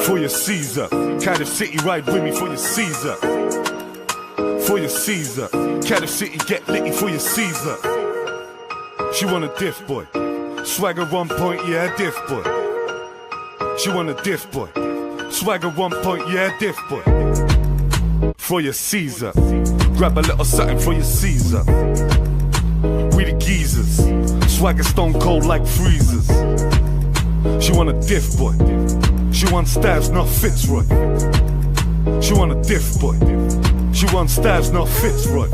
For your Caesar, Cardiff City ride with me for your Caesar. For your Caesar, Cardiff City get litty for your Caesar. She want a diff boy, swagger 1 point, yeah, diff boy. She want a diff boy, swagger 1 point, yeah, diff boy. For your Caesar, grab a little something for your Caesar. We the geezers, swagger stone cold like freezers. She want a diff boy. She wants Starvz, not Fitzroy. She want a diff boy. She wants Starvz, not Fitzroy.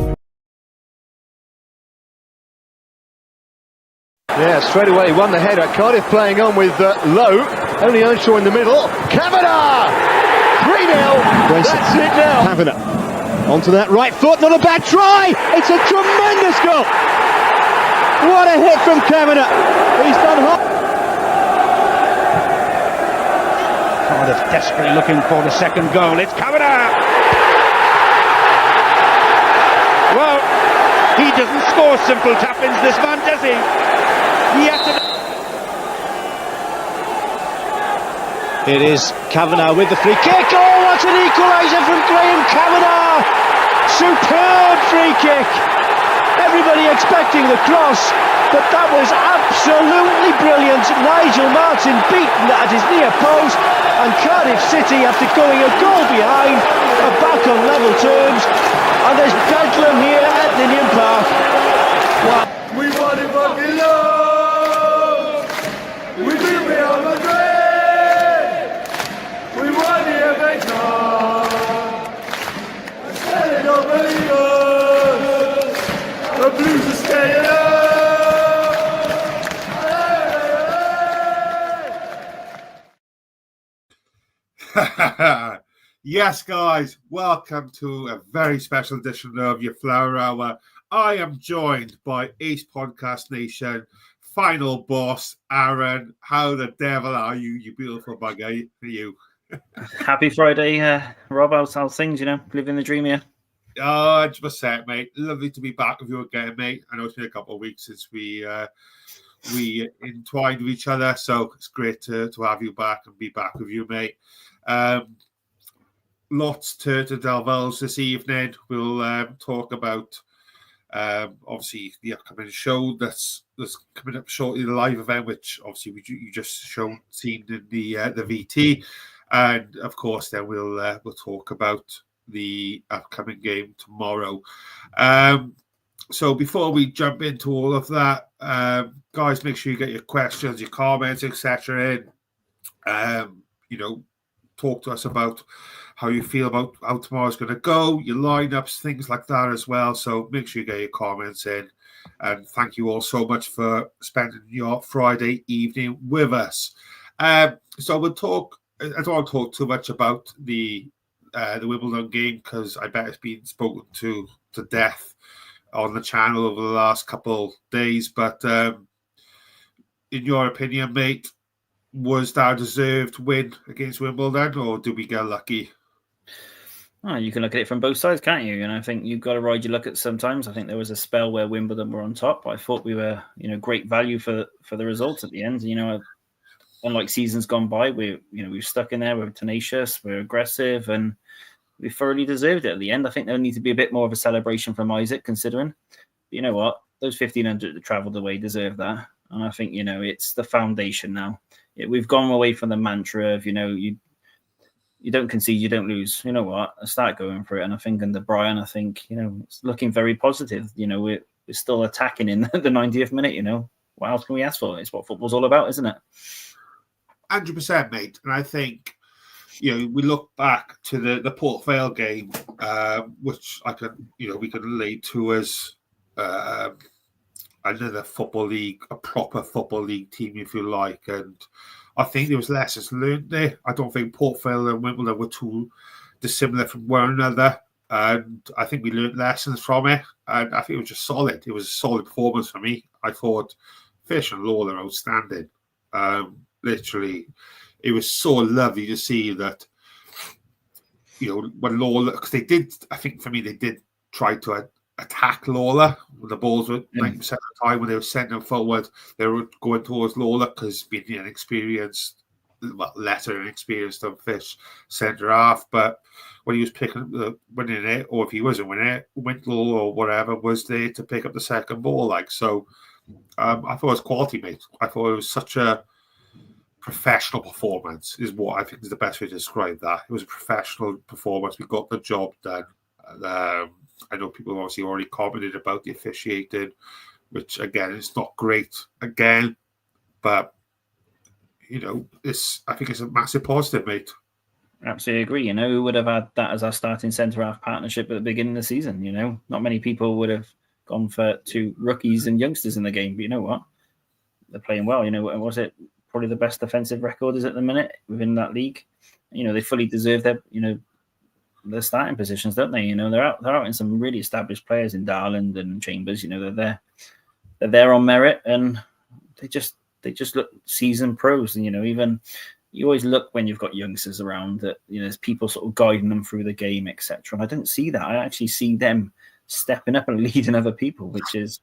Yeah, straight away won the header. Cardiff playing on with Lowe. Only Earnshaw in the middle. Kavanagh! 3-0. That's it now. Kavanagh onto that right foot. Not a bad try. It's a tremendous goal. What a hit from Kavanagh. He's done hot. Cardiff desperately looking for the second goal. It's Kavanagh! Well, he doesn't score simple tap-ins, this man, does he? He has to... It is Kavanagh with the free kick. Oh, what an equaliser from Graham Kavanagh! Superb free kick! Everybody expecting the cross, but that was absolutely brilliant. Nigel Martin beaten at his near post, and Cardiff City, after going a goal behind, are back on level terms, and there's bedlam here at Ninian Park. Wow. We want it what we love. We beat Real Madrid. We won the FA Cup. And they don't believe us. The Blues are staying up. Yes, guys, welcome to a very special edition of your Flower Hour. I am joined by Ace Podcast Nation final boss, Aaron. How the devil are you, you beautiful bugger? Are you? Happy Friday, Rob. How's things, living the dream here. 100%, mate. Lovely to be back with you again, mate. I know it's been a couple of weeks since we entwined with each other, so it's great to have you back and be back with you, mate. Lots to delve this evening. We'll talk about obviously the upcoming show that's coming up shortly, the live event, which obviously you just seen in the VT, and of course then we'll talk about the upcoming game tomorrow. So before we jump into all of that, guys, make sure you get your questions, your comments, etc. in. Talk to us about how you feel about how tomorrow's going to go, your lineups, things like that as well. So make sure you get your comments in. And thank you all so much for spending your Friday evening with us. So we'll talk. I don't want to talk too much about the Wimbledon game because I bet it's been spoken to death on the channel over the last couple days. But in your opinion, mate, was that a deserved win against Wimbledon, or did we get lucky? Oh, you can look at it from both sides, can't you? And I think you've got to ride your luck at sometimes. I think there was a spell where Wimbledon were on top, but I thought we were, great value for the results at the end. Unlike seasons gone by, we've stuck in there. We're tenacious, we're aggressive, and we thoroughly deserved it at the end. I think there needs to be a bit more of a celebration from Isaac, considering. But you know what? Those 1,500 that travelled away deserve that. And I think, it's the foundation now. We've gone away from the mantra of, you don't concede, you don't lose. You know what? I start going for it. And I think under Brian, it's looking very positive. We're still attacking in the 90th minute, What else can we ask for? It's what football's all about, isn't it? 100%, mate. And I think, we look back to the Port Vale game, which we can relate to as another football league, a proper football league team, if you like. And I think there was lessons learned there. I don't think Port Vale and Wimbledon were too dissimilar from one another. And I think we learned lessons from it. And I think it was just solid. It was a solid performance for me. I thought Fish and Lawler outstanding. Literally, it was so lovely to see that, when Lawler, because they did, I think for me, they did try to attack Lawler when the balls were 90% of the time when they were sending them forward. They were going towards Lawler because being inexperienced lesser inexperienced than Fish centre half, but when he was winning it, or if he wasn't winning it, Wintle or whatever was there to pick up the second ball. I thought it was quality, mate. I thought it was such a professional performance, is what I think is the best way to describe that. It was a professional performance. We got the job done. I know people obviously already commented about the officiating, which again is not great again, but I think it's a massive positive, mate. Absolutely agree. Who would have had that as our starting centre half partnership at the beginning of the season? Not many people would have gone for 2 rookies and youngsters in the game, but you know what? They're playing well. Was it probably the best defensive record is at the minute within that league? They fully deserve their starting positions, don't they? They're out in some really established players in Darland and Chambers. They're there on merit, and they just look seasoned pros. And even you always look when you've got youngsters around that there's people sort of guiding them through the game, etc. And I don't see that. I actually see them stepping up and leading other people, which is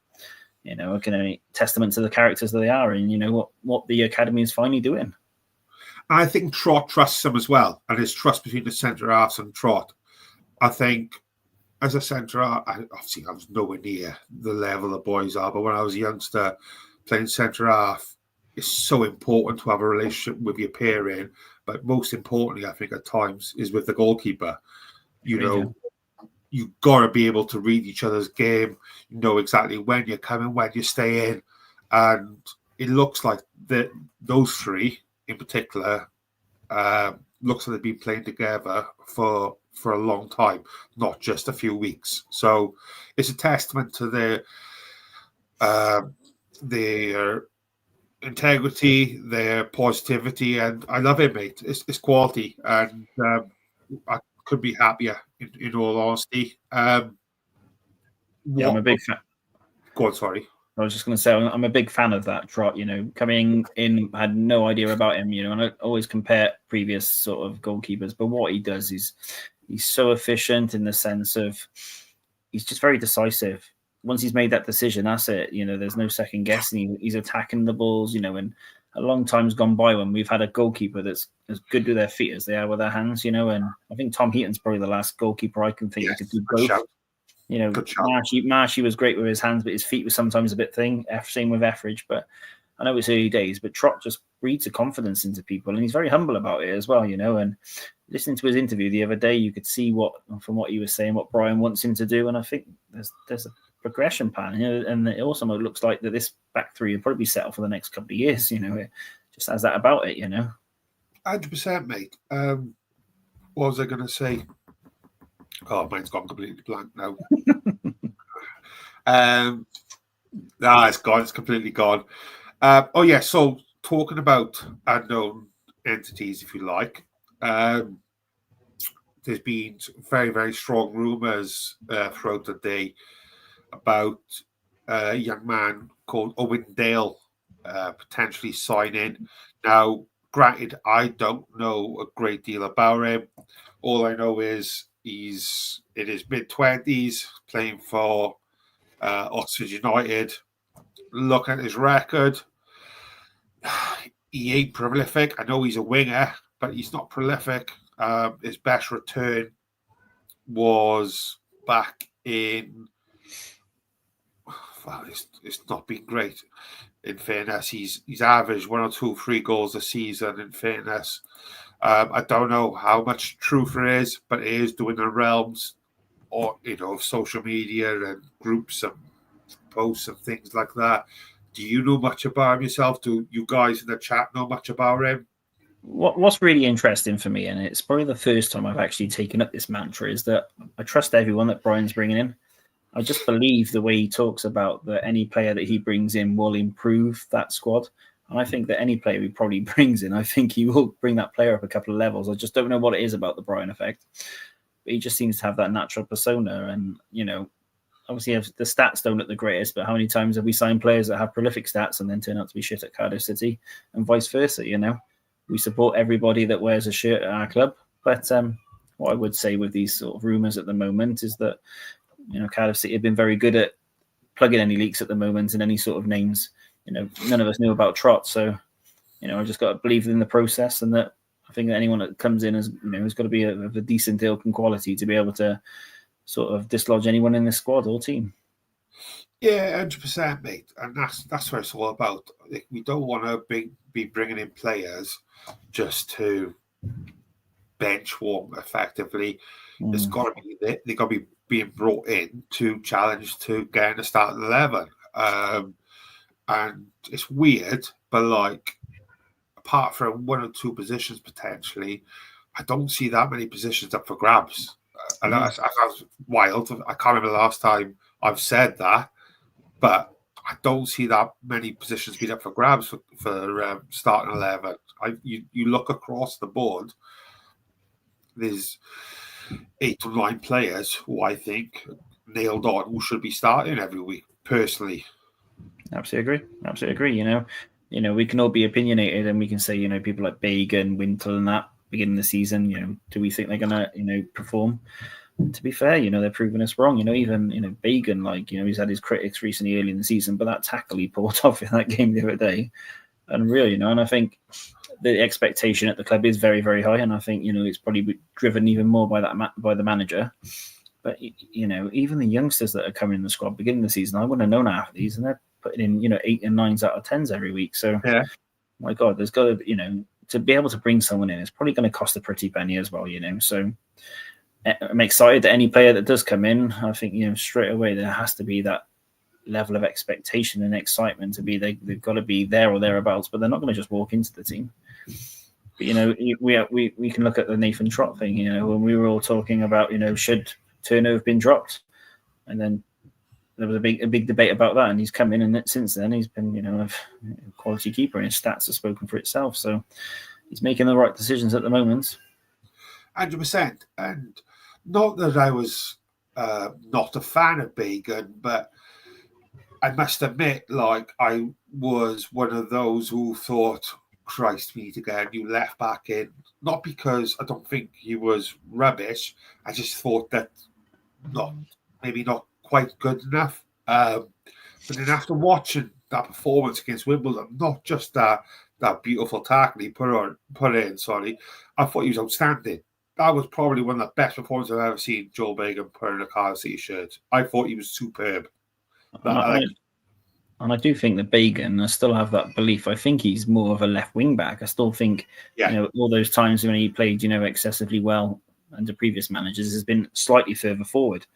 a testament to the characters that they are, and what the academy is finally doing. I think Trott trusts him as well, and his trust between the centre halves and Trott. I think as a centre half, obviously I was nowhere near the level the boys are, but when I was a youngster playing centre half, it's so important to have a relationship with your pairing. But most importantly, I think at times, is with the goalkeeper. You've got to be able to read each other's game, know exactly when you're coming, when you're staying. And it looks like those 3 in particular, looks like they've been playing together for a long time, not just a few weeks. So it's a testament to their integrity, their positivity, and I love it, mate. It's quality, and I couldn't be happier, in all honesty. I'm a big fan. Go on, sorry. I was just going to say, I'm a big fan of that Trott. Coming in, I had no idea about him. And I always compare previous sort of goalkeepers, but what he does is he's so efficient in the sense of he's just very decisive. Once he's made that decision, that's it. There's no second guessing. He's attacking the balls. And a long time's gone by when we've had a goalkeeper that's as good with their feet as they are with their hands. And I think Tom Heaton's probably the last goalkeeper I can think that could do both. Marshy was great with his hands, but his feet was sometimes a bit thin. Same with Etheridge, but I know it's early days. But Trott just breeds a confidence into people, and he's very humble about it as well. And listening to his interview the other day, you could see from what he was saying, what Brian wants him to do, and I think there's a progression plan. And it also looks like that this back 3 will probably be settled for the next couple of years. It just has that about it. 100%, mate. What was I going to say? Oh, mine's gone completely blank now. It's gone. It's completely gone. So talking about unknown entities, if you like, there's been very, very strong rumours throughout the day about a young man called Owen Dale potentially signing. Now, granted, I don't know a great deal about him. All I know is he's in his mid-20s, playing for Oxford United. Look at his record. He ain't prolific. I know he's a winger, but he's not prolific. His best return was back in... Well, it's not been great, in fairness. He's averaged 1 or 2, 3 goals a season, in fairness. I don't know how much truth there is, but it is doing the realms of social media and groups and posts and things like that. Do you know much about him yourself? Do you guys in the chat know much about him? What's really interesting for me, and it's probably the first time I've actually taken up this mantra, is that I trust everyone that Brian's bringing in. I just believe the way he talks about that any player that he brings in will improve that squad. And I think that any player he probably brings in, I think he will bring that player up a couple of levels. I just don't know what it is about the Brian effect. But he just seems to have that natural persona. And, obviously the stats don't look the greatest, but how many times have we signed players that have prolific stats and then turn out to be shit at Cardiff City and vice versa, We support everybody that wears a shirt at our club. But what I would say with these sort of rumours at the moment is that, Cardiff City have been very good at plugging any leaks at the moment and any sort of names. None of us knew about Trott. So, I just got to believe in the process, and that I think that anyone that comes in has got to be of a decent ilk and quality to be able to sort of dislodge anyone in this squad or team. Yeah, 100%, mate, and that's what it's all about. Like, we don't want to be bringing in players just to bench warm effectively. It's got to be they got to be being brought in to challenge to get in the starting 11. And it's weird, but like, apart from one or two positions potentially, I don't see that many positions up for grabs. And that's wild. I can't remember the last time I've said that, but I don't see that many positions being up for grabs for starting 11. You look across the board, there's 8 or 9 players who I think nailed on who should be starting every week, personally. Absolutely agree. We can all be opinionated, and we can say, people like Bagan, Wintle and that beginning of the season, do we think they're gonna, perform? To be fair, they're proving us wrong. Even Bagan, he's had his critics recently early in the season, but that tackle he pulled off in that game the other day, unreal. And I think the expectation at the club is very, very high, and I think it's probably driven even more by by the manager. But even the youngsters that are coming in the squad beginning of the season, I wouldn't have known half of these, and they're putting in 8 and 9s out of 10s every week. So, my God, there's got to to be able to bring someone in, it's probably going to cost a pretty penny as well. So I'm excited that any player that does come in, I think straight away there has to be that level of expectation and excitement to be they've got to be there or thereabouts, but they're not going to just walk into the team. But we can look at the Nathan Trott thing. When we were all talking about should Turner have been dropped, and then there was a big debate about that, and he's come in, and since then he's been a quality keeper, and his stats have spoken for itself. So he's making the right decisions at the moment. 100%, and not that I was not a fan of Bagan, but I must admit, I was one of those who thought, Christ me to get a new left back in. Not because I don't think he was rubbish. I just thought that maybe not quite good enough. But then after watching that performance against Wimbledon, not just that beautiful tackle he put in, I thought he was outstanding. That was probably one of the best performances I've ever seen Joel Bagan put in a Cardiff City shirt. I thought he was superb. And I do think that Bagan, I still have that belief. I think he's more of a left wing back. I still think, all those times when he played, excessively well under previous managers has been slightly further forward.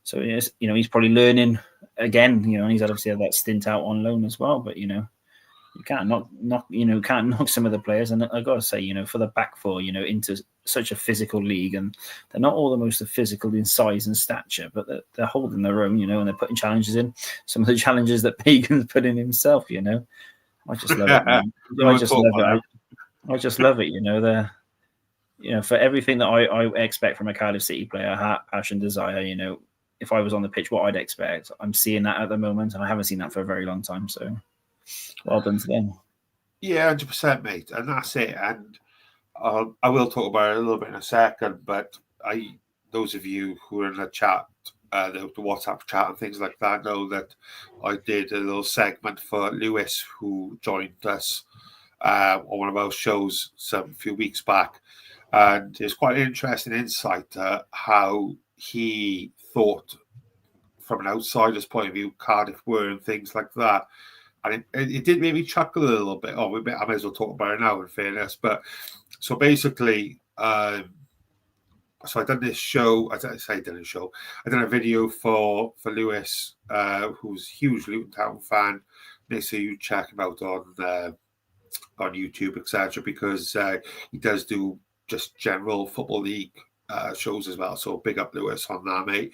So, he's probably learning again, and he's obviously had that stint out on loan as well. But, you can't knock some of the players. And I got to say, for the back four, into such a physical league, and they're not all the most physical in size and stature, but they're holding their own, and they're putting challenges in. Some of the challenges that Bagan's put in himself, I just love it, man. I just love it, They're, for everything that I expect from a Cardiff City player, heart, passion, desire, if I was on the pitch, what I'd expect, I'm seeing that at the moment, and I haven't seen that for a very long time, so well done to them. Yeah, 100%, mate, and that's it. And I will talk about it a little bit in a second, but those of you who are in the chat, the WhatsApp chat and things like that, know that I did a little segment for Lewis, who joined us on one of our shows a few weeks back, and it's quite an interesting insight to how he thought, from an outsider's point of view, Cardiff were and things like that. And it did make me chuckle a little bit. I might as well talk about it now, in fairness. But so basically, so I done this show. I done a video for Lewis, who's a huge Luton Town fan. Make sure you check him out on YouTube, etc., because he does do just general football league shows as well. So big up Lewis on that, mate.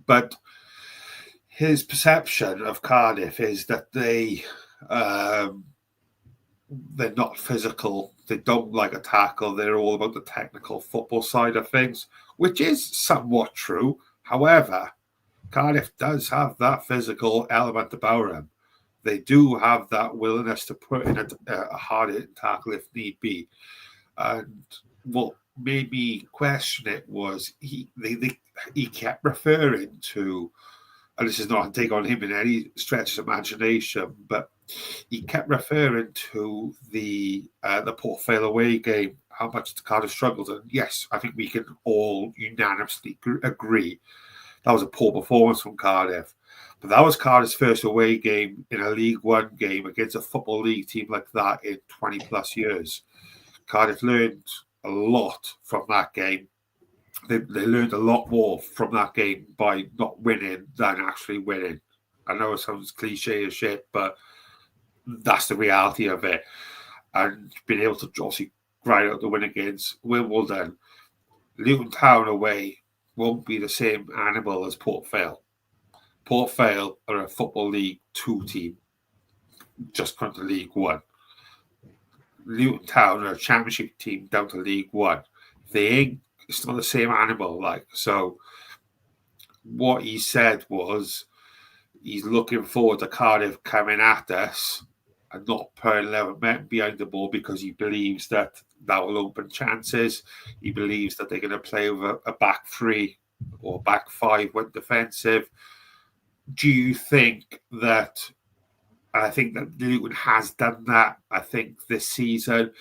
But his perception of Cardiff is that they're not physical. They don't like a tackle. They're all about the technical football side of things, which is somewhat true. However, Cardiff does have that physical element about them. They do have that willingness to put in a hard-hitting tackle if need be. And what made me question it was he kept referring to, and this is not a dig on him in any stretch of imagination, but he kept referring to the Port Vale away game, how much the Cardiff struggled. And yes, I think we can all unanimously agree that was a poor performance from Cardiff. But that was Cardiff's first away game in a League One game against a Football League team like that in 20 plus years. Cardiff learned a lot from that game. They learned a lot more from that game by not winning than actually winning. I know it sounds cliche as shit, but that's the reality of it. And being able to obviously grind out the win against Wimbledon, Luton Town away won't be the same animal as Port Vale. Port Vale are a Football League 2 team, just come to League One. Luton Town are a Championship team down to League One. It's not the same animal. So what he said was he's looking forward to Cardiff coming at us and not putting 11 men behind the ball because he believes that will open chances. He believes that they're going to play with a back 3 or back 5 when defensive. Do you think that? I think that Luton has done that. I think this season.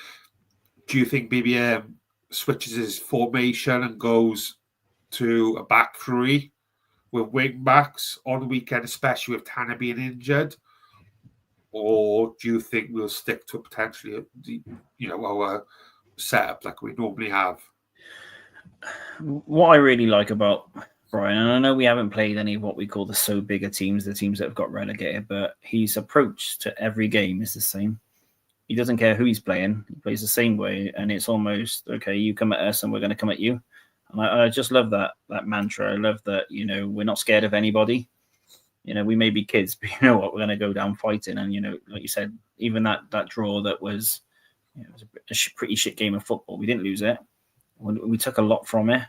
Do you think BBM switches his formation and goes to a back 3 with wing backs on the weekend, especially with Tanner being injured? Or do you think we'll stick to potentially, our setup like we normally have? What I really like about Brian, and I know we haven't played any of what we call the so bigger teams, the teams that have got relegated, but his approach to every game is the same. He doesn't care who he's playing. He plays the same way, and it's almost, okay, you come at us and we're going to come at you. And I just love that mantra. I love that, we're not scared of anybody. We may be kids, but you know what? We're going to go down fighting. And, like you said, even that draw that was, it was a pretty shit game of football. We didn't lose it. We took a lot from it.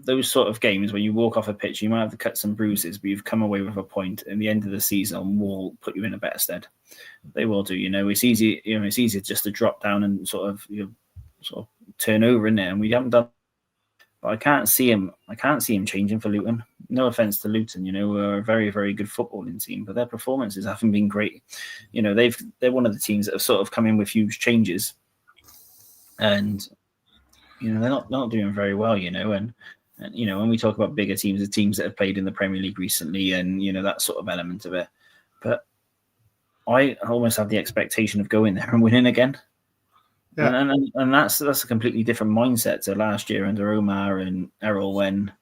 Those sort of games where you walk off a pitch, you might have the cuts and bruises, but you've come away with a point. At the end of the season, will put you in a better stead. They will do. It's easy. It's easier just to drop down and sort of turn over in there, and we haven't done. But I can't see him changing for Luton. No offense to Luton, we're a very, very good footballing team, but their performances haven't been great. They're one of the teams that have sort of come in with huge changes, and they're not doing very well. And when we talk about bigger teams, the teams that have played in the Premier League recently, and that sort of element of it. But I almost have the expectation of going there and winning again. Yeah. And that's a completely different mindset to last year under Omar and Errol, when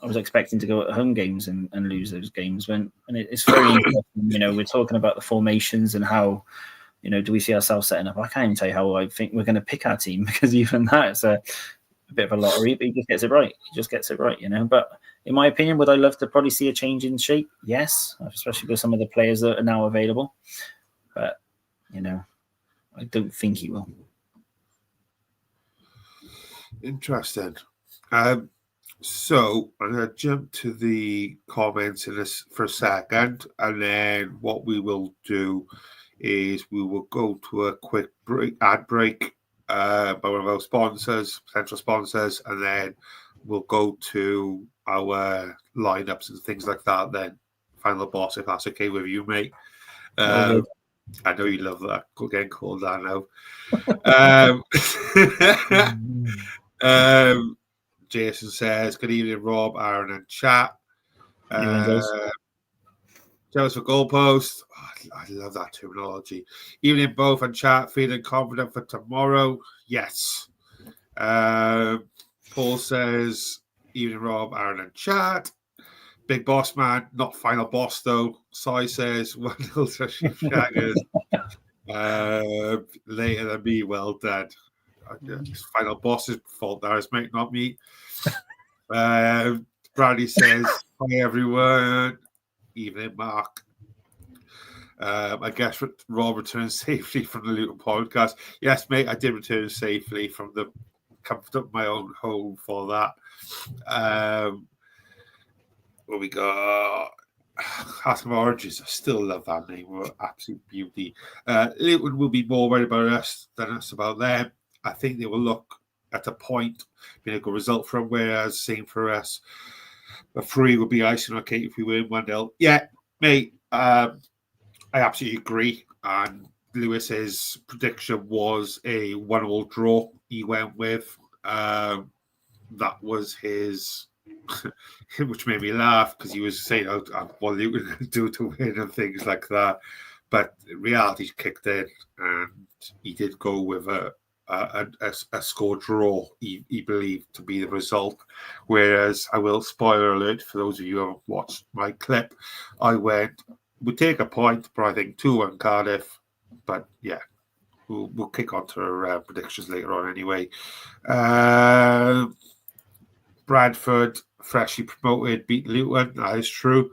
I was expecting to go at home games and lose those games. And it's very interesting. We're talking about the formations and how, do we see ourselves setting up? I can't even tell you how I think we're going to pick our team, because even that's a bit of a lottery, but he just gets it right. But in my opinion, would I love to probably see a change in shape? Yes, especially with some of the players that are now available. But, I don't think he will. Interesting. So I'm going to jump to the comments in this for a second, and then what we will do is we will go to a quick ad break by one of our potential sponsors, and then we'll go to our lineups and things like that. Then final boss, if that's okay with you, mate. I know you love that. Getting called that now. Jason says, "Good evening, Rob, Aaron, and chat." Jealous for goalpost. Oh, I love that terminology. Evening, both, and chat. Feeling confident for tomorrow? Yes. Paul says, "Evening, Rob, Aaron, and chat." Big boss man, not final boss though. Sai says, 1-0 to Sheep Shaggers. Later than me, well done. Final boss's fault there is, mate, not me. Bradley says, hi everyone. Evening, Mark. I guess Rob returned safely from the Luton podcast. Yes, mate, I did return safely from the comfort of my own home for that. What we got? House of Origins. I still love that name. We're absolute beauty. Luton will be more worried about us than us about them. I think they will look at a point, being a good result from, whereas same for us. A 3 would be icing on cake if we win 1-0. Yeah, mate. I I absolutely agree. And Lewis's prediction was a 1-1 draw. He went with that was his, which made me laugh because he was saying, "What you going to do to win?" and things like that. But reality kicked in, and he did go with a score draw. He believed to be the result. Whereas I will spoiler alert for those of you who haven't watched my clip. I went, we'll take a point, but I think 2-1 Cardiff. But yeah, we'll kick on to our predictions later on anyway. Bradford freshly promoted, beat Luton. That is true.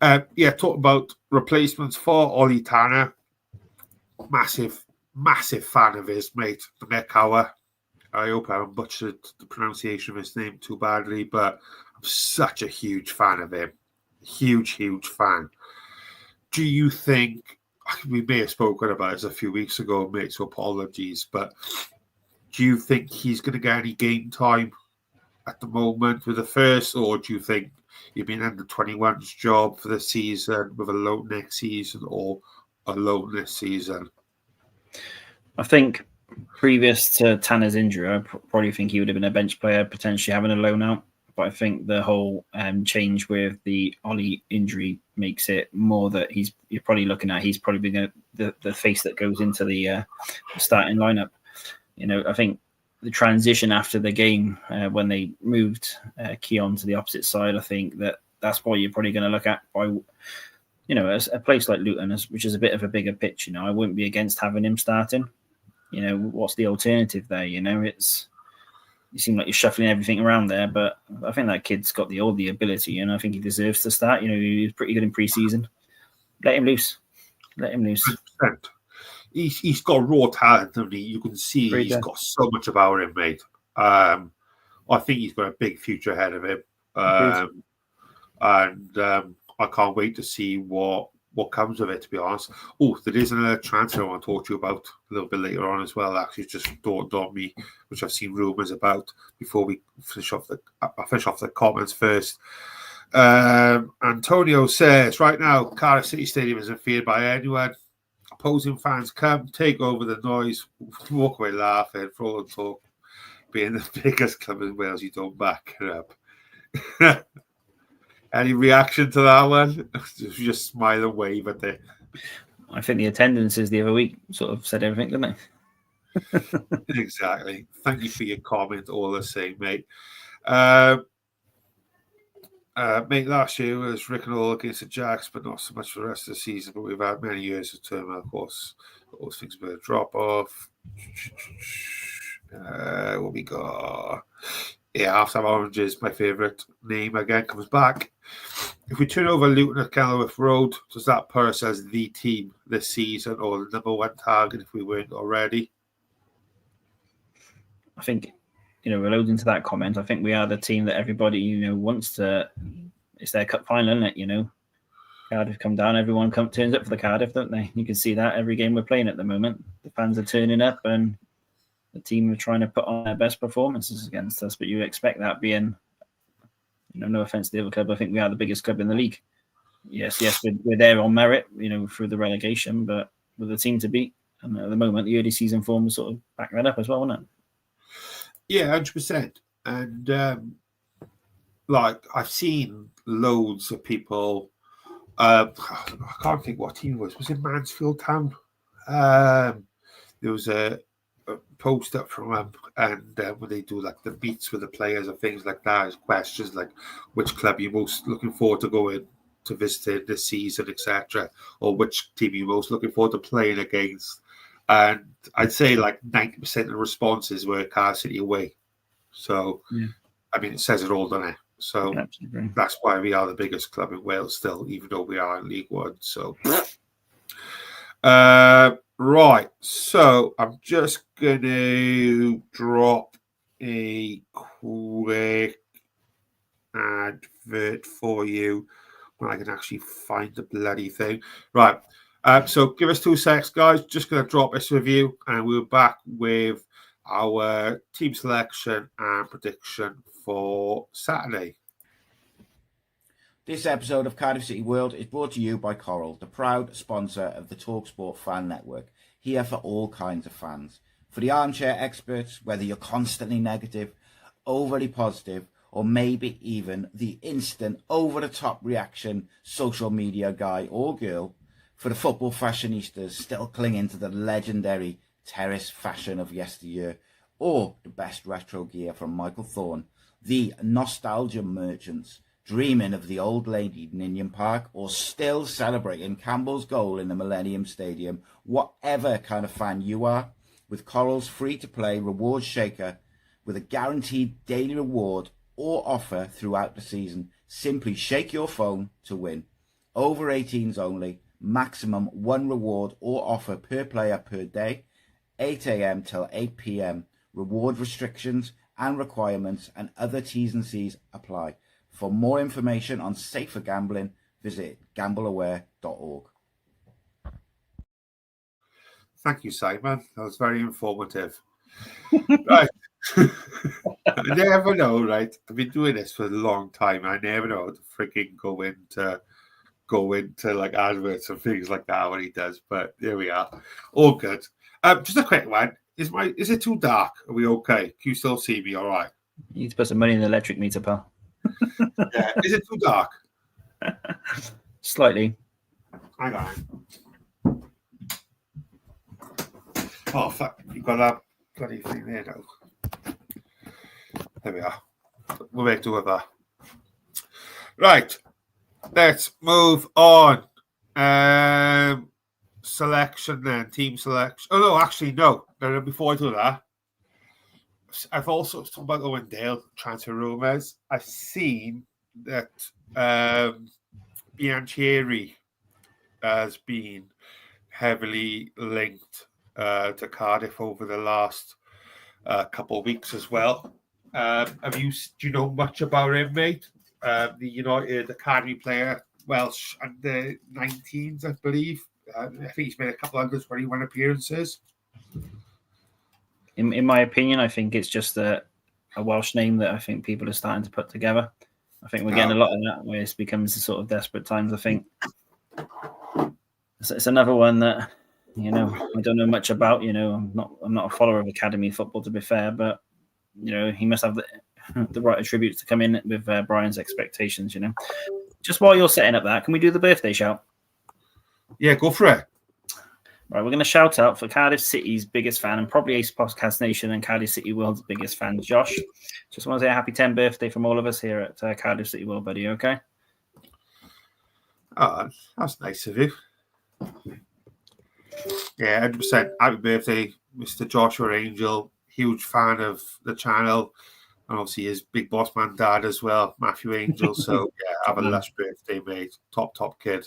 Talk about replacements for Ollie Tanner. Massive fan of his, mate. Mekawa. I hope I haven't butchered the pronunciation of his name too badly, but I'm such a huge fan of him. Huge fan. Do you think, we may have spoken about this a few weeks ago, mate, so apologies, but do you think he's going to get any game time at the moment with the first, or do you think you've been under 21's job for the season with a loan next season or a loan this season? I think previous to Tanner's injury, I probably think he would have been a bench player, potentially having a loan out. But I think the whole change with the Ollie injury makes it more that you're probably looking at, he's probably been the face that goes into the starting lineup. I think the transition after the game when they moved Keon to the opposite side, I think that's what you're probably going to look at by, as a place like Luton, which is a bit of a bigger pitch. I wouldn't be against having him starting. What's the alternative there? You seem like you're shuffling everything around there, but I think that kid's got all the ability, and I think he deserves to start. He was pretty good in pre-season. Let him loose. 100%. He's got raw talent, and you can see he's got so much about him, mate. I think he's got a big future ahead of him, and I can't wait to see what comes of it, to be honest. Oh, there is another transfer I want to talk to you about a little bit later on as well. Actually, just dawned on me, which I've seen rumours about. Before we finish off the comments first. Antonio says, right now, Cardiff City Stadium isn't feared by anyone. Opposing fans come, take over the noise, walk away laughing, for all the talk. Being the biggest club in Wales, you don't back it up. Any reaction to that one? Just smile and wave at it. I think the attendances the other week sort of said everything, didn't they? Exactly. Thank you for your comment, all the same, mate. Mate, last year was Rick and all against the Jacks, but not so much for the rest of the season. But we've had many years of turmoil, of course. All things a bit of drop off. What we got? Yeah, Half-Time Oranges, my favourite name again, comes back. If we turn over Luton at Kenilworth Road, does that put us as the team this season or the number one target if we weren't already? I think, alluding to that comment, I think we are the team that everybody, wants to. It's their cup final, isn't it? Cardiff come down, everyone turns up for the Cardiff, don't they? You can see that every game we're playing at the moment. The fans are turning up and the team are trying to put on their best performances against us, but you expect that being, no offense to the other club, I think we are the biggest club in the league. Yes, we're there on merit, through the relegation, but with the team to beat. And at the moment, the early season form will sort of back that up as well, won't it? Yeah, 100%. And I've seen loads of people. I can't think what team it was. Was it Mansfield Town? There was a post up from them, and when they do like the beats with the players and things like that, there's questions like which club you're most looking forward to going to visit this season, etc., or which team you're most looking forward to playing against. And I'd say like 90% of the responses were Cardiff City away. So, yeah. I mean, it says it all, doesn't it? So that's why we are the biggest club in Wales still, even though we are in League One. So, right. So I'm just going to drop a quick advert for you when I can actually find the bloody thing. Right. So give us 2 seconds, guys. Just going to drop this review, and we're back with our team selection and prediction for Saturday. This episode of Cardiff City World is brought to you by Coral, the proud sponsor of the TalkSport Fan Network, here for all kinds of fans. For the armchair experts, whether you're constantly negative, overly positive, or maybe even the instant over-the-top reaction social media guy or girl. For the football fashionistas still clinging to the legendary terrace fashion of yesteryear, or the best retro gear from Michael Thorne. The nostalgia merchants dreaming of the old lady Ninian Park, or still celebrating Campbell's goal in the Millennium Stadium. Whatever kind of fan you are, with Coral's free-to-play reward shaker with a guaranteed daily reward or offer throughout the season, simply shake your phone to win. Over 18s only, maximum one reward or offer per player per day, 8 a.m. till 8 p.m. Reward restrictions and requirements and other T's and C's apply. For more information on safer gambling, visit gambleaware.org. Thank you, Simon. That was very informative. Right. I never know, right? I've been doing this for a long time. I never know how to freaking go into like adverts and things like that when he does. But there we are. All good. Just a quick one. Is it too dark? Are we okay? Can you still see me all right? You need to put some money in the electric meter, pal. Yeah. Is it too dark? Slightly. Hang on. Oh, fuck. You've got that bloody thing there now. There we are. We'll make do with that. Right. Let's move on. Selection then. Team selection. Oh, no, actually, no. No, before I do that, I've also talked about Owen Dale transfer rumours. I've seen that Bianchieri has been heavily linked to Cardiff over the last couple of weeks as well. Do you know much about him, mate? The United Academy player, Welsh, and the 19s, I believe. I think he's made a couple of under-21 appearances. In my opinion, I think it's just a Welsh name that I think people are starting to put together. I think we're getting a lot of that where it becomes a sort of desperate times. I think it's another one that, I don't know much about. I'm not a follower of academy football, to be fair, but he must have the right attributes to come in with Brian's expectations. Just while you're setting up that, can we do the birthday shout? Yeah, go for it. Right, we're going to shout out for Cardiff City's biggest fan and probably Ace Podcast Nation and Cardiff City World's biggest fan, Josh. Just want to say a happy 10th birthday from all of us here at Cardiff City World, buddy, okay? Oh, that's nice of you. Yeah, 100%. Happy birthday, Mr. Joshua Angel. Huge fan of the channel. And obviously his big boss man dad as well, Matthew Angel. So, yeah, have a lush birthday, mate. Top kid.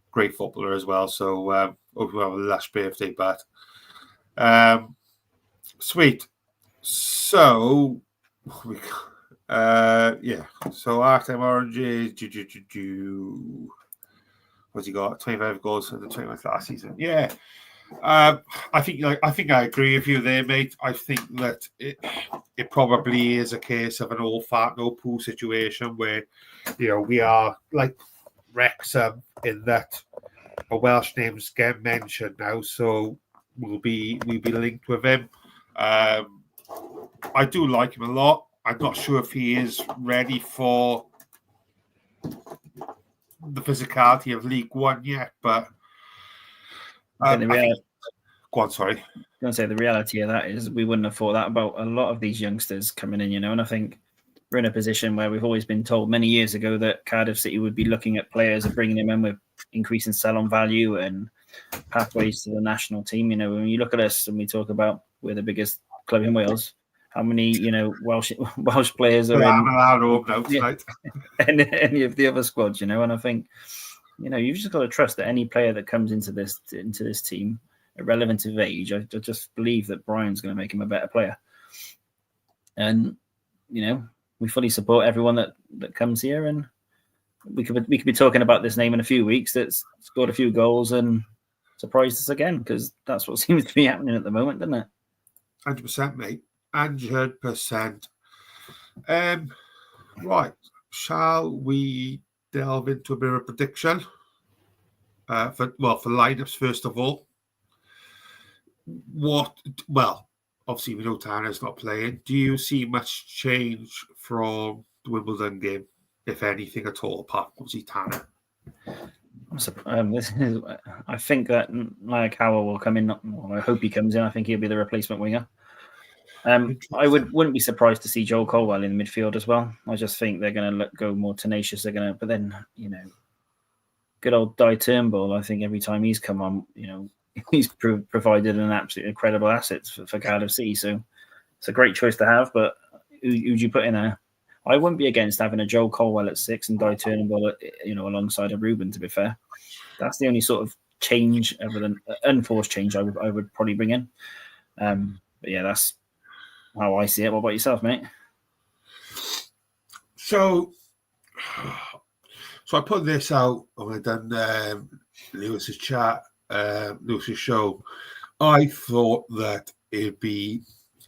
Great footballer as well. So, hope you have a lush birthday, but sweet. So, yeah. So, Artem Oranges. What's he got? 25 goals in the 21st last season. Yeah. I think I agree with you there, mate. I think that it probably is a case of an all fat, no poo situation where, we are like Wrexham in that a Welsh names get mentioned now, so we'll be linked with him. I do like him a lot. I'm not sure if he is ready for the physicality of League One yet, but go on, sorry. I was going to say the reality of that is we wouldn't have thought that about a lot of these youngsters coming in, and I think we're in a position where we've always been told many years ago that Cardiff City would be looking at players and bringing them in with increasing sell-on value and pathways to the national team. When you look at us and we talk about we're the biggest club in Wales, how many, Welsh players are in any of the other squads, and I think, you've just got to trust that any player that comes into this team, irrelevant of age, I just believe that Brian's going to make him a better player. And, we fully support everyone that comes here, and we could be talking about this name in a few weeks that's scored a few goals and surprised us again, because that's what seems to be happening at the moment, doesn't it? 100%, mate. 100%. Right. Shall we delve into a bit of a prediction for lineups first of all. Obviously we know Tanner's not playing. Do you see much change from the Wimbledon game, if anything at all, apart from obviously Tanner? I think that Nayakawa will come in. Well, I hope he comes in. I think he'll be the replacement winger. I wouldn't be surprised to see Joel Colwell in the midfield as well. I just think they're going to go more tenacious. But then good old Di Turnbull. I think every time he's come on, he's provided an absolutely incredible asset for Cardiff City. So it's a great choice to have. But who'd you put in there? I wouldn't be against having a Joel Colwell at 6 and Di Turnbull, alongside a Ruben. To be fair, that's the only sort of change, other than unforced change, I would probably bring in. But yeah, that's how I see it. What about yourself, mate? So I put this out when I done Lewis's chat, Lewis's show. I thought that it'd be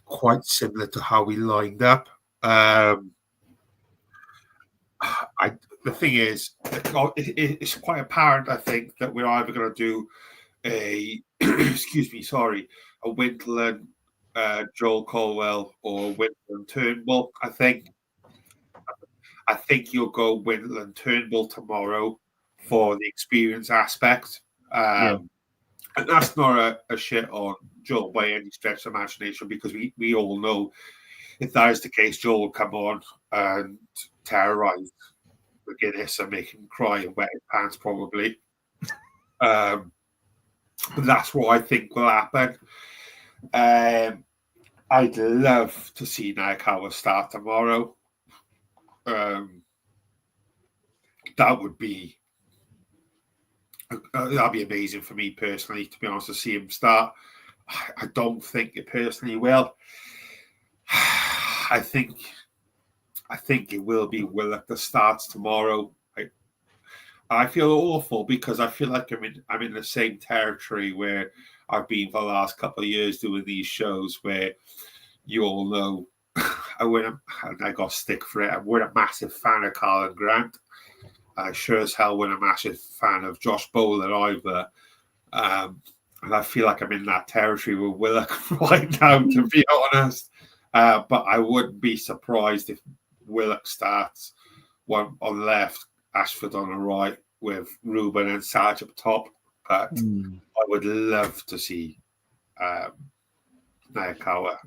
quite similar to how we lined up. The thing is, it's quite apparent, I think, that we're either going to do a Wintland, Joel Colwell, or Wintland Turnbull. I think you'll go Wintland Turnbull tomorrow for the experience aspect. And that's not a shit on Joel by any stretch of imagination, because we all know if that is the case, Joel will come on and terrorise McGuinness and make him cry and wet his pants, probably. But that's what I think will happen. I'd love to see Nayakawa start tomorrow. That would be that'd be amazing for me personally, to be honest, to see him start. I don't think it personally will. I think it will be Willock that starts tomorrow. I feel awful because I feel like I'm in the same territory where I've been for the last couple of years doing these shows, where you all know I got stick for it. We're a massive fan of Carl and Grant. I sure as hell we're a massive fan of Josh Bowler either. And I feel like I'm in that territory with Willock right now, to be honest. But I wouldn't be surprised if Willock starts one on the left, Ashford on the right, with Ruben and Sarge up top. But I would love to see Nayakawa.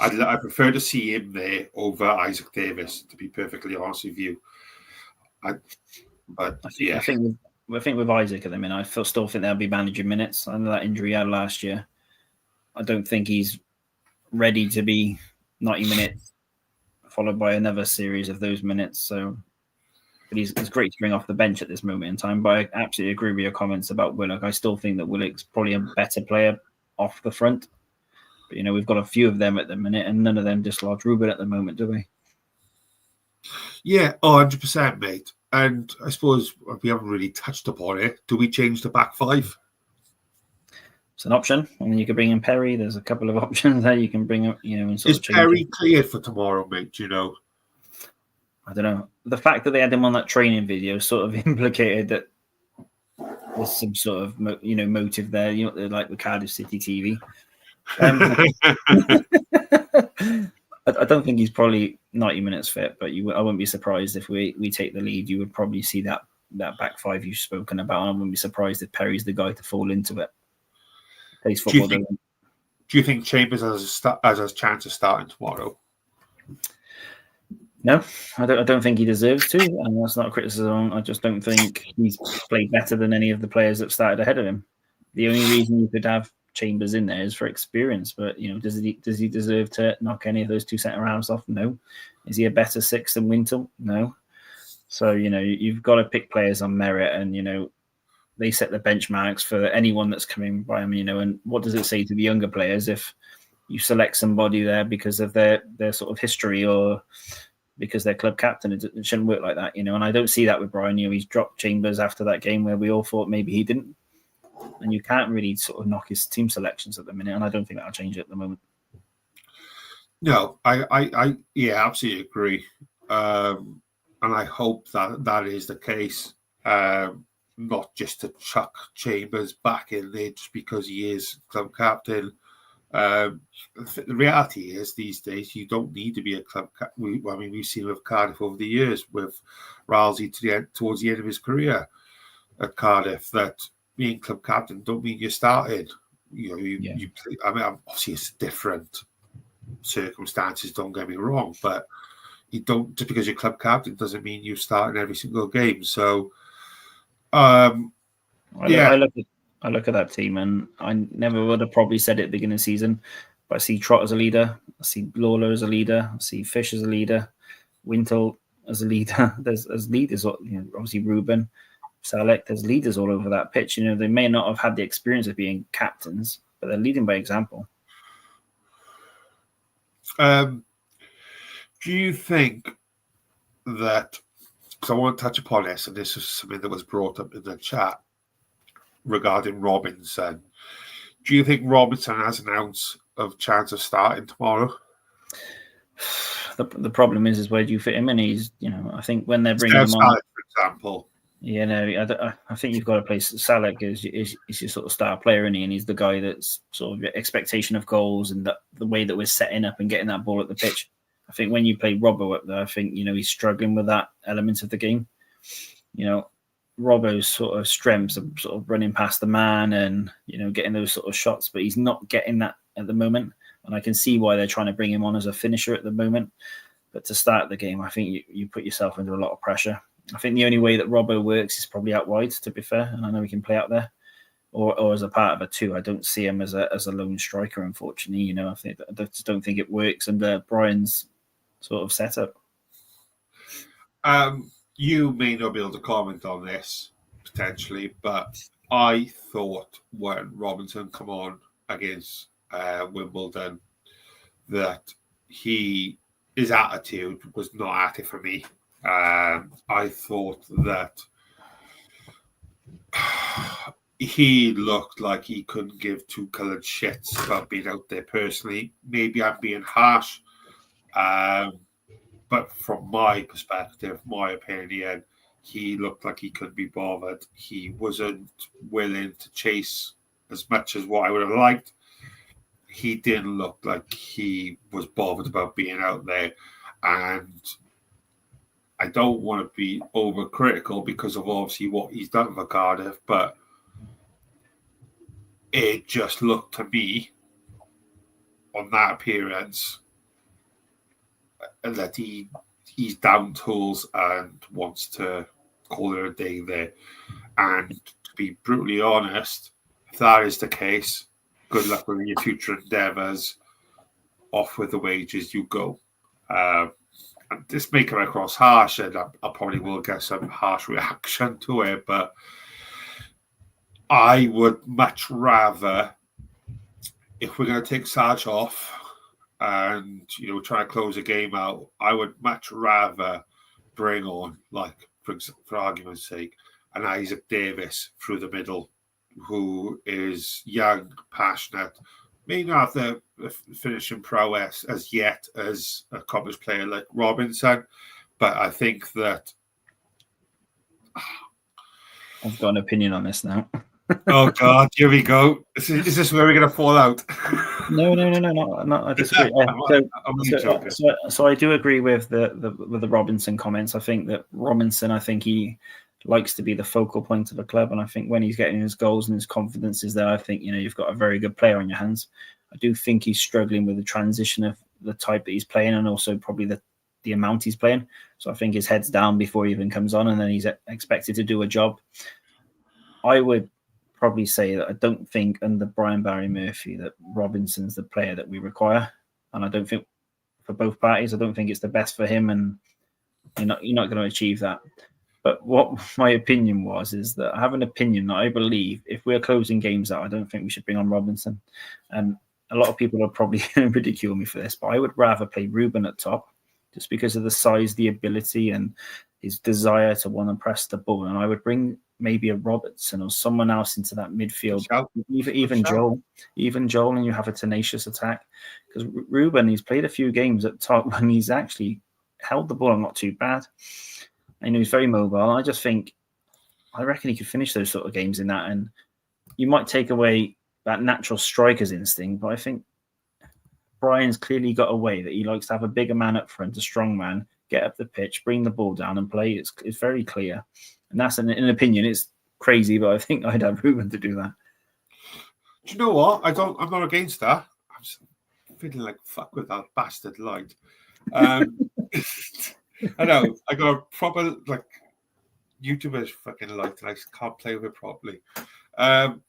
I prefer to see him there over Isaac Davis, to be perfectly honest with you. I think with Isaac at the minute, I still think there'll be managing minutes. I know that injury he had last year. I don't think he's ready to be 90 minutes followed by another series of those minutes. So, but it's great to bring off the bench at this moment in time. But I absolutely agree with your comments about Willock. I still think that Willock's probably a better player off the front. But, we've got a few of them at the minute, and none of them dislodge Ruben at the moment, do we? Yeah, 100%, mate. And I suppose we haven't really touched upon it. Do we change the back five? It's an option. I mean, you could bring in Perry. There's a couple of options there you can bring up, and sort Is of change Perry it. cleared for tomorrow, mate? Do you know? I don't know. The fact that they had him on that training video sort of implicated that there's some sort of motive there. Like with Cardiff City TV. I don't think he's probably 90 minutes fit, but I wouldn't be surprised if we take the lead. You would probably see that back five you've spoken about, and I wouldn't be surprised if Perry's the guy to fall into it. Plays football. Do you think Chambers has a chance of starting tomorrow? No, I don't think he deserves to, and that's not a criticism. I just don't think he's played better than any of the players that started ahead of him. The only reason you could have Chambers in there is for experience, but does he deserve to knock any of those two centre halves off? No. Is he a better six than Wintle? No. So you've got to pick players on merit, and they set the benchmarks for anyone that's coming by them. And what does it say to the younger players if you select somebody there because of their sort of history or because they're club captain? It shouldn't work like that, And I don't see that with Brian. He's dropped Chambers after that game where we all thought maybe he didn't. And you can't really sort of knock his team selections at the minute, and I don't think that'll change it at the moment. No, I absolutely agree. and I hope that that is the case. Not just to chuck Chambers back in there just because he is club captain. The reality is these days you don't need to be a club captain. We've seen with Cardiff over the years with Rhodri towards the end of his career at Cardiff that being club captain don't mean you're starting. You play, obviously it's different circumstances. Don't get me wrong, but you don't just because you're club captain doesn't mean you start in every single game. So. I look at that team, and I never would have probably said it at the beginning of the season, but I see Trott as a leader, I see Lawler as a leader, I see Fish as a leader, Wintle as a leader. There's leaders, obviously Ruben, Salek. There's leaders all over that pitch. They may not have had the experience of being captains, but they're leading by example. Do you think that? Because I want to touch upon this, and this is something that was brought up in the chat regarding Robinson. Do you think Robinson has an ounce of chance of starting tomorrow? The problem is where do you fit him in? He's, I think when they're bringing him on, for example. I think you've got to play Salek is your sort of star player, and he's the guy that's sort of expectation of goals and the way that we're setting up and getting that ball at the pitch. I think when you play Robbo up there, I think, he's struggling with that element of the game. Robbo's sort of strengths are sort of running past the man and, getting those sort of shots, but he's not getting that at the moment. And I can see why they're trying to bring him on as a finisher at the moment. But to start the game, I think you put yourself under a lot of pressure. I think the only way that Robbo works is probably out wide, to be fair. And I know he can play out there. Or as a part of a two. I don't see him as a lone striker, unfortunately. I just don't think it works under Brian's sort of setup. You may not be able to comment on this potentially, but I thought when Robinson come on against Wimbledon that his attitude was not at it for me. I thought that he looked like he couldn't give two coloured shits about being out there personally. Maybe I'm being harsh. But from my perspective, my opinion, he looked like he couldn't be bothered. He wasn't willing to chase as much as what I would have liked. He didn't look like he was bothered about being out there. And I don't want to be overcritical because of obviously what he's done for Cardiff, but it just looked to me on that appearance that he's down tools and wants to call it a day there. And to be brutally honest, if that is the case, good luck with your future endeavours. Off with the wages, you go. And this may come across harsh, and I probably will get some harsh reaction to it, but I would much rather, if we're going to take Sarge off, and try to close a game out, I would much rather bring on, like for argument's sake, an Isaac Davis through the middle, who is young, passionate, may not have the finishing prowess as yet as a accomplished player like Robinson, but I think that I've got an opinion on this now. Oh God, here we go. Is this where we're going to fall out? No, I disagree. So I do agree with the Robinson comments. I think that Robinson, he likes to be the focal point of the club, and I think when he's getting his goals and his confidence is there, I think you've got a very good player on your hands. I do think he's struggling with the transition of the type that he's playing, and also probably the amount he's playing. So I think his head's down before he even comes on, and then he's expected to do a job. I would probably say that I don't think under Brian Barry Murphy that Robinson's the player that we require, and I don't think for both parties, I don't think it's the best for him, and you're not going to achieve that. But what my opinion is that I have an opinion that I believe if we're closing games out, I don't think we should bring on Robinson. And a lot of people are probably going to ridicule me for this, but I would rather play Ruben at top just because of the size, the ability, and his desire to want to press the ball. And I would bring maybe a Robertson or someone else into that midfield, even Joel, and you have a tenacious attack. Because Ruben, he's played a few games at top and he's actually held the ball not too bad. And he was very mobile. I reckon he could finish those sort of games in that. And you might take away that natural striker's instinct, but I think Brian's clearly got a way that he likes to have a bigger man up front, a strong man, get up the pitch, bring the ball down and play. It's very clear. And that's an opinion. It's crazy, but I think I'd have Ruben to do that. Do you know what? I'm not against that. I'm just feeling like fuck with that bastard light. I know. I got a proper like YouTuber's fucking light and I can't play with it properly. No,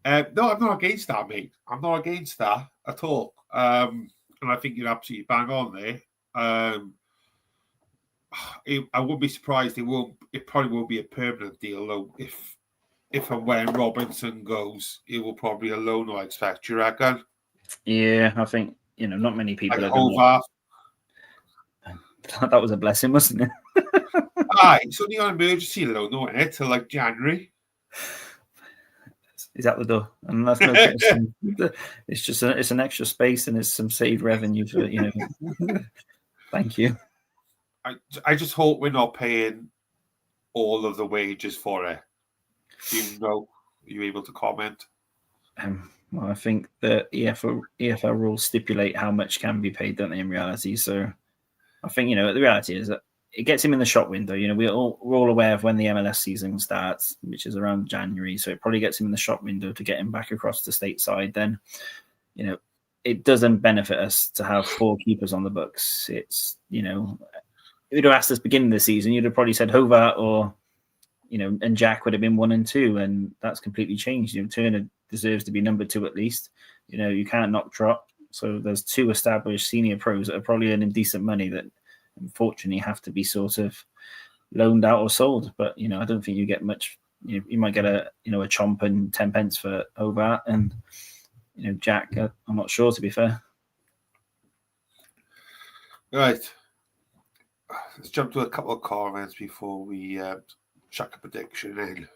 I'm not against that, mate. I'm not against that at all. And I think you're absolutely bang on there. I wouldn't be surprised. It probably won't be a permanent deal though. If and when Robinson goes, it will probably a loan, I expect. You reckon? Yeah, I think not many people like are going to. That was a blessing, wasn't it? It's only on emergency loan, though, isn't it? Till like January. He's out the door, and that's no. It's just it's an extra space, and it's some saved revenue for Thank you. I just hope we're not paying all of the wages for it. Do you know? Are you able to comment? Well, I think the EFL rules stipulate how much can be paid, don't they? In reality, so I think the reality is that it gets him in the shop window. We're all aware of when the MLS season starts, which is around January. So it probably gets him in the shop window to get him back across the stateside. Then, it doesn't benefit us to have 4 keepers on the books. It's if you'd have asked us beginning of the season, you'd have probably said Hovat or and Jack would have been 1 and 2, and that's completely changed. Turner deserves to be number 2 at least. You can't knock Trot. So there's 2 established senior pros that are probably earning decent money that unfortunately have to be sort of loaned out or sold. But I don't think you get much. You might get a chomp and 10 pence for Hovat, and Jack. I'm not sure, to be fair. Right. Let's jump to a couple of comments before we chuck a prediction in.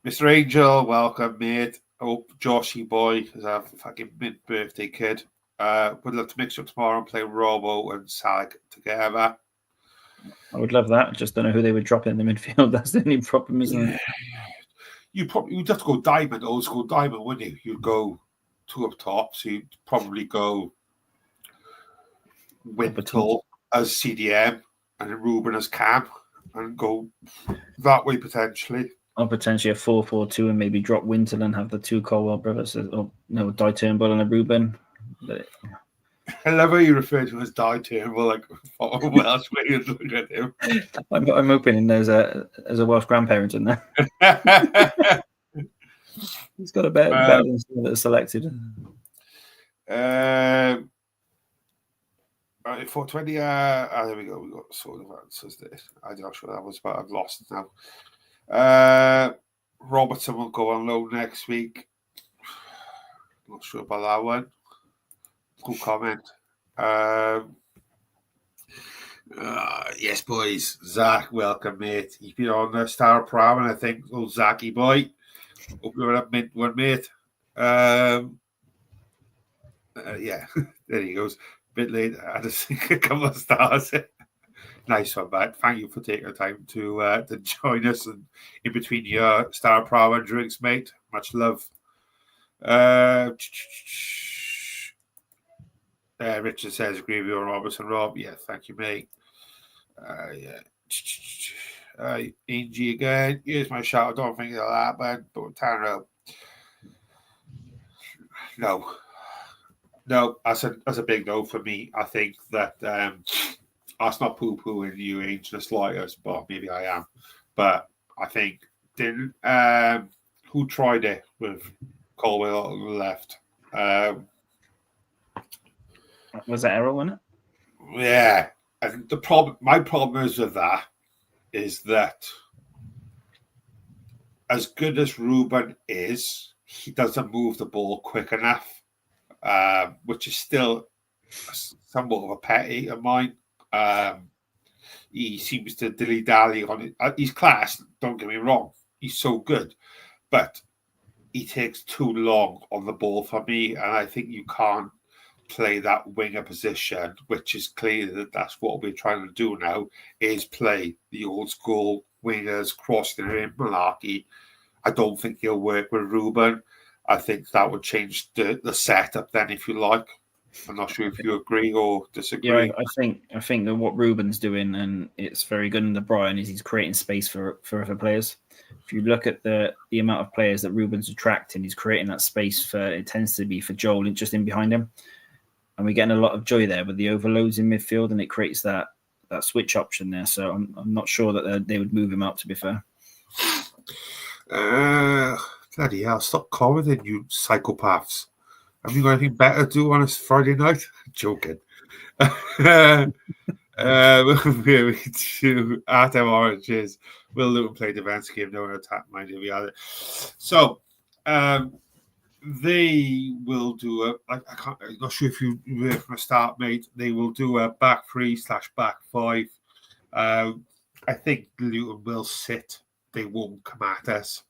Mr. Angel, welcome, mate. Hope Joshy boy is a fucking mid-birthday kid. Would love to mix up tomorrow and play Robo and Sag together. I would love that. Just don't know who they would drop in the midfield. That's the only problem, isn't it? You'd have to go diamond, old school diamond, wouldn't you? You'd go 2 up top, so you'd probably go Wintle as CDM and then Ruben as Cam and go that way potentially. Or potentially a 4-4-2 and maybe drop Wintle and have the 2 Colwell brothers, or Di Turnbull and a Ruben. But I love how you refer to him as Di Turnbull, like Welsh way you look at him. I'm hoping there's a Welsh grandparent in there. He's got a better than someone that's selected. 420. There we go. We got sort of answers there. I'm not sure that was, but I've lost it now. Robertson will go on loan next week. Not sure about that one. Good comment. Yes, boys. Zach, welcome, mate. You've been on the Star Prime, and I think old Zachy boy. Hope you're up mint one, mate. Yeah, there he goes. Bit late. I just think a couple of stars. Nice one, man. Thank you for taking the time to join us and in between your Star Power and drinks, mate. Much love. Richard says, agree with you on Robertson, Rob. Yeah, thank you, mate. Yeah. Angie again. Here's my shout. I don't think of that, man. But Tanner. No, that's a big no for me. I think that that's not poo-pooing you, ain't just like us, but maybe I am. But I think who tried it with Colwell on the left? Was that Errol, wasn't it? Yeah. I think my problem is with that is that as good as Ruben is, he doesn't move the ball quick enough, which is still somewhat of a pet of mine. He seems to dilly-dally on it. He's class, don't get me wrong. He's so good. But he takes too long on the ball for me, and I think you can't play that winger position, which is clear that that's what we're trying to do now, is play the old school wingers, crossing in malarkey. I don't think he'll work with Ruben. I think that would change the setup then, if you like. I'm not sure if you agree or disagree. Yeah, I think that what Ruben's doing, and it's very good under Brian, is he's creating space for other players. If you look at the amount of players that Ruben's attracting, he's creating that space for, it tends to be for Joel just in behind him. And we're getting a lot of joy there with the overloads in midfield, and it creates that switch option there. So I'm not sure that they would move him up, to be fair. Bloody hell, stop commenting, you psychopaths. Have you got anything better to do on a Friday night? Joking. We'll be to Artem Oranges. Will Luton play defense game? No one attack mind if we had it. So they will do I'm not sure if you were from the start, mate. They will do a back 3/back 5. I think Luton will sit. They won't come at us.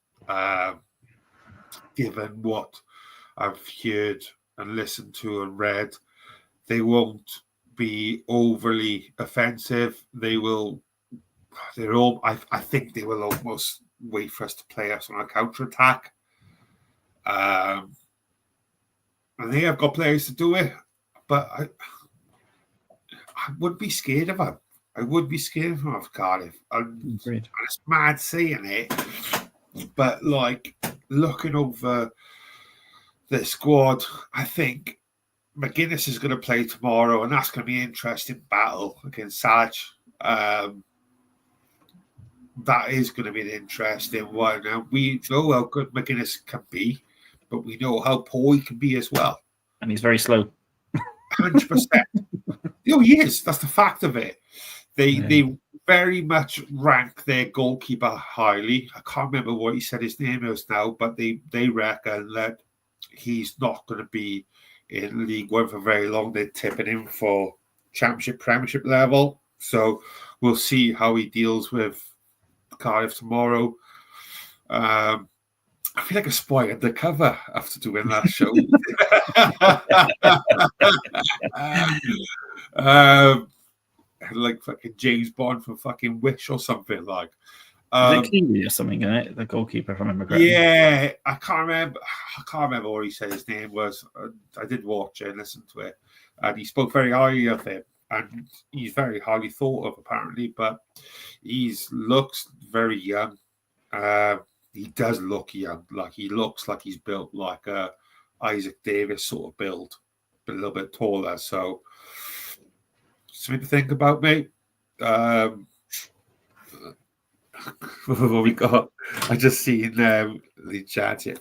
Given what I've heard and listened to and read, they won't be overly offensive. I think they will almost wait for us to play us on a counter attack. And they have got players to do it, but I would be scared of them. I would be scared of them of Cardiff. And it's mad saying it, but like looking over the squad, I think McGuinness is going to play tomorrow, and that's going to be an interesting battle against Saj. That is going to be an interesting one. And we know how good McGuinness can be, but we know how poor he can be as well. And he's very slow. 100%. He is. That's the fact of it. They very much rank their goalkeeper highly. I can't remember what he said his name is now, but they reckon that he's not going to be in League One for very long. They're tipping him for Championship, Premiership level. So we'll see how he deals with Cardiff tomorrow. I feel like a spy undercover after doing that show. Like fucking James Bond from fucking Wish or something like. Is it Kiwi or something, isn't it? The goalkeeper, if I remember correctly. Yeah, I can't remember what he said his name was. I did watch it and listen to it, and he spoke very highly of him, and he's very highly thought of apparently. But he looks very young. He does look young. Like he looks like he's built like a Isaac Davis sort of build, but a little bit taller. So something to think about, mate. What we got? I just seen the chat here.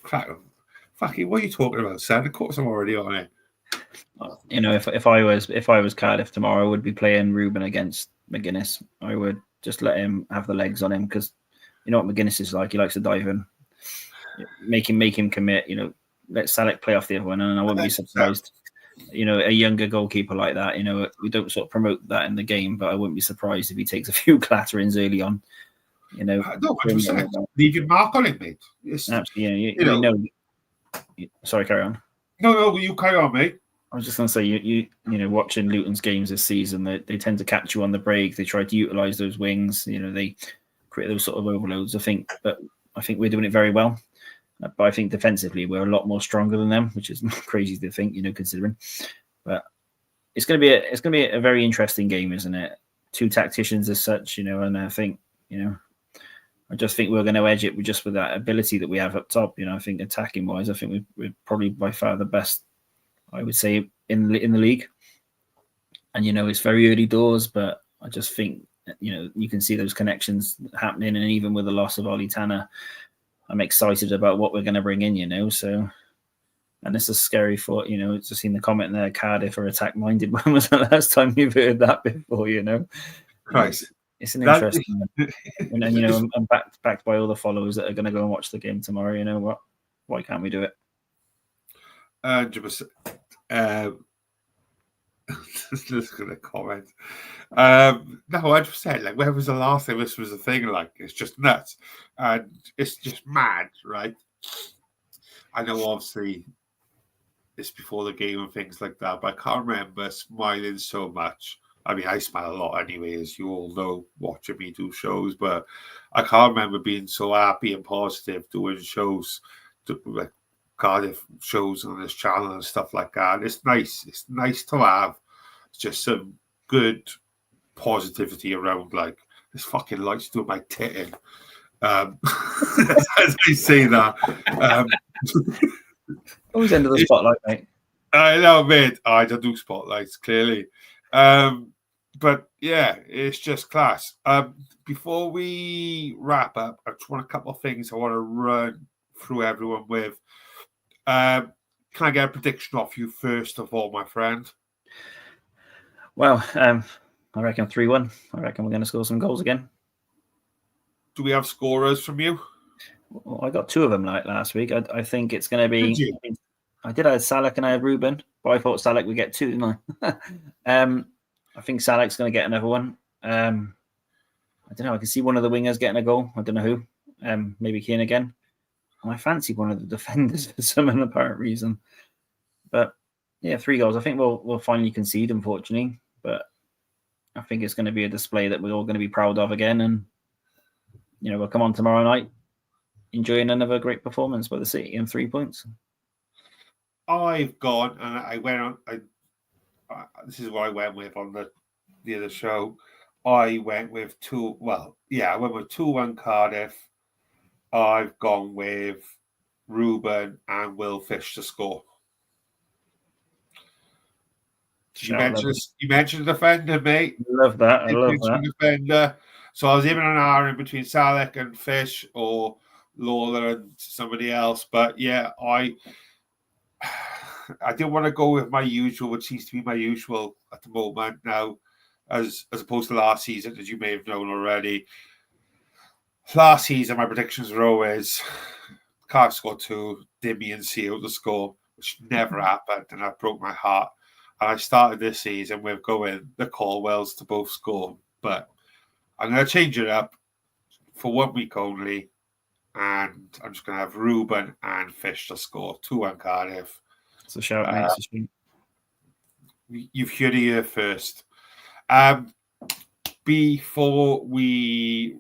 Fucking, what are you talking about, Sam? Of course, I'm already on it. You know, if I was Cardiff tomorrow, I would be playing Ruben against McGuinness. I would just let him have the legs on him, because you know what McGuinness is like. He likes to dive in, make him commit. You know, let Salek play off the other one, and I wouldn't be surprised. You know, a younger goalkeeper like that. You know, we don't sort of promote that in the game, but I wouldn't be surprised if he takes a few clatterings early on. You know, no, leave your mark on it, mate. Absolutely, yeah. Sorry, carry on. No, you carry on, mate. I was just going to say, you know, watching Luton's games this season, they tend to catch you on the break. They try to utilise those wings. You know, they create those sort of overloads. I think we're doing it very well. But I think defensively we're a lot more stronger than them, which is crazy to think, you know, considering. But it's going to be a very interesting game, isn't it? Two tacticians as such, you know, and I think, you know, I just think we're going to edge it with that ability that we have up top. You know, I think attacking wise, I think we're probably by far the best, I would say, in the league. And you know, it's very early doors, but I just think, you know, you can see those connections happening. And even with the loss of Ollie Tanner, I'm excited about what we're going to bring in. You know, so. And it's a scary thought, you know, just seen the comment there, Cardiff are attack minded. When was the last time you've heard that before, you know? Christ. It's an interesting one. And then, you know, I'm backed by all the followers that are going to go and watch the game tomorrow. You know what? Why can't we do it? 100%. Just going to comment. No, 100%. Like, when was the last time this was a thing? Like, it's just nuts. And it's just mad, right? I know, obviously, this before the game and things like that, but I can't remember smiling so much. I mean, I smile a lot anyway, as you all know, watching me do shows, but I can't remember being so happy and positive doing shows, like Cardiff shows on this channel and stuff like that. It's nice. It's nice to have just some good positivity around. Like, this fucking light's doing my titting. As I say that. Always under the spotlight, mate. I know, mate. I don't do spotlights, clearly. But yeah, it's just class. Before we wrap up, I just want a couple of things I want to run through everyone with. Can I get a prediction off you first of all, my friend? Well, I reckon 3-1. I reckon we're going to score some goals again. Do we have scorers from you? Well, I got 2 of them like last week. I think it's going to be. Did you? I did have Salak and I had Ruben, but I thought Salak would get 2, didn't I? I think Salak's going to get another one. I don't know. I can see one of the wingers getting a goal. I don't know who. Maybe Keane again. And I fancy one of the defenders for some apparent reason. But yeah, 3 goals. I think we'll finally concede, unfortunately. But I think it's going to be a display that we're all going to be proud of again. And, you know, we'll come on tomorrow night enjoying another great performance by the City and 3 points. I've gone and I went on. This is what I went with on the other show. I went with 2. Well, yeah, I went with 2-1 Cardiff. I've gone with Ruben and Will Fish to score. You mentioned the defender, mate. Love that. I love that. Defender. So I was even an hour in between Salak and Fish or Lawler and somebody else. But yeah, I didn't want to go with my usual, which seems to be my usual at the moment now, as opposed to last season, as you may have known already. Last season, my predictions were always Cardiff scored 2, Dimmy and Seal to score, which never happened, and that broke my heart. And I started this season with going the Caldwells to both score, but I'm going to change it up for 1 week only, and I'm just going to have Ruben and Fish to score 2-1 Cardiff. It's a shout, mate. You've heard it here first. Before we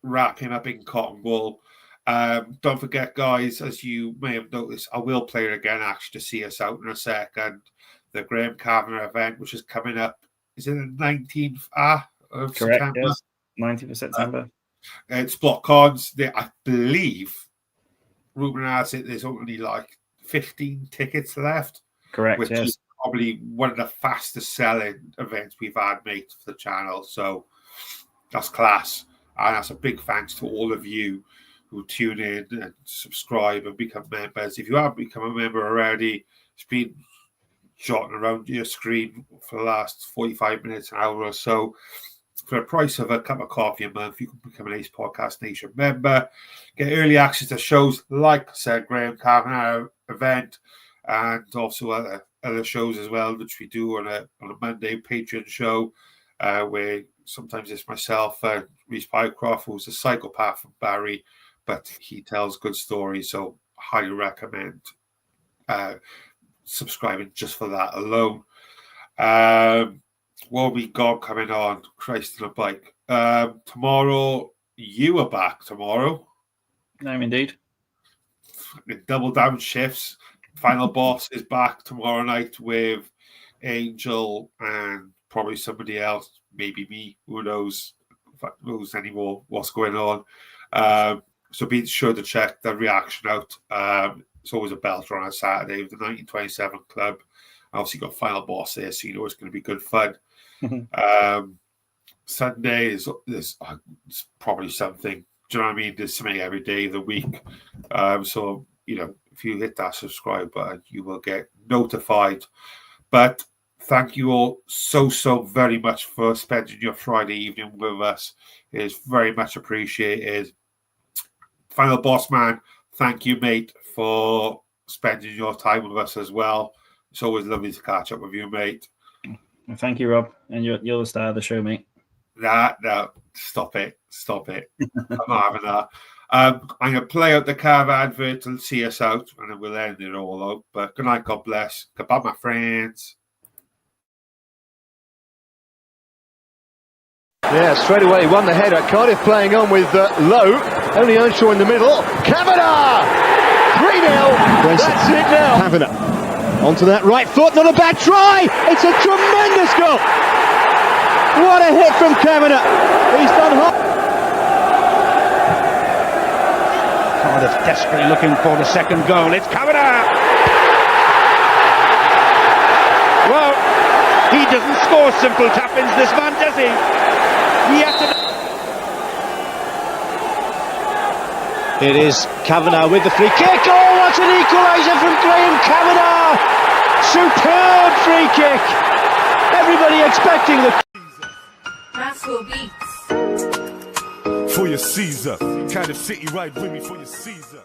wrap him up in cotton wool, don't forget, guys, as you may have noticed, I will play it again actually to see us out in a second. The Graham Kavanagh event, which is coming up, is it the 19th of Correct, September? yes. 19th of September. It's Splott Cons. I believe Ruben has it. There's only like 15 tickets left. Correct, which yes. is probably one of the fastest selling events we've had, mate, for the channel. So that's class. And that's a big thanks to all of you who tune in and subscribe and become members. If you haven't become a member already, it's been jotting around your screen for the last 45 minutes, an hour or so. For the price of a cup of coffee a month, you can become an Ace Podcast Nation member, get early access to shows like, I said, Graham Kavanagh event, and also other shows as well, which we do on a Monday Patreon show, where sometimes it's myself and Reece Pycroft, who's a psychopath from Barry, but he tells good stories, so highly recommend subscribing just for that alone. What we got coming on? Christ on a bike. Tomorrow, you are back tomorrow. I'm indeed. Double down shifts. Final Boss is back tomorrow night with Angel and probably somebody else, maybe me. Who knows? Who knows anymore what's going on? So be sure to check the reaction out. It's always a belter on a Saturday with the 1927 Club. Obviously got Final Boss there, so you know it's going to be good fun. Sunday is probably something. Do you know what I mean? There's something every day of the week. So, you know, if you hit that subscribe button, you will get notified. But thank you all so very much for spending your Friday evening with us. It is very much appreciated. Final Boss Man, thank you, mate, for spending your time with us as well. It's always lovely to catch up with you, mate. Thank you, Rob. And you're the star of the show, mate. No, stop it. I'm not having that. I'm going to play out the Carve advert and see us out, and then we'll end it all out. But good night, God bless. Goodbye, my friends. Yeah, straight away, won the header. Cardiff playing on with Lowe. Only Earnshaw in the middle. Kavanagh! 3-0. That's it now. Kavanagh onto that right foot. Not a bad try. It's a tremendous goal. What a hit from Kavanagh. He's done hot. Cardiff desperately looking for the second goal. It's Kavanagh. Well, he doesn't score simple tap-ins, this man, does he? It is Kavanagh with the free kick. Oh, what an equaliser from Graham Kavanagh! Superb free kick. Everybody expecting the Rascal Beats. For your Caesar. Cardiff City ride with me for your Caesar.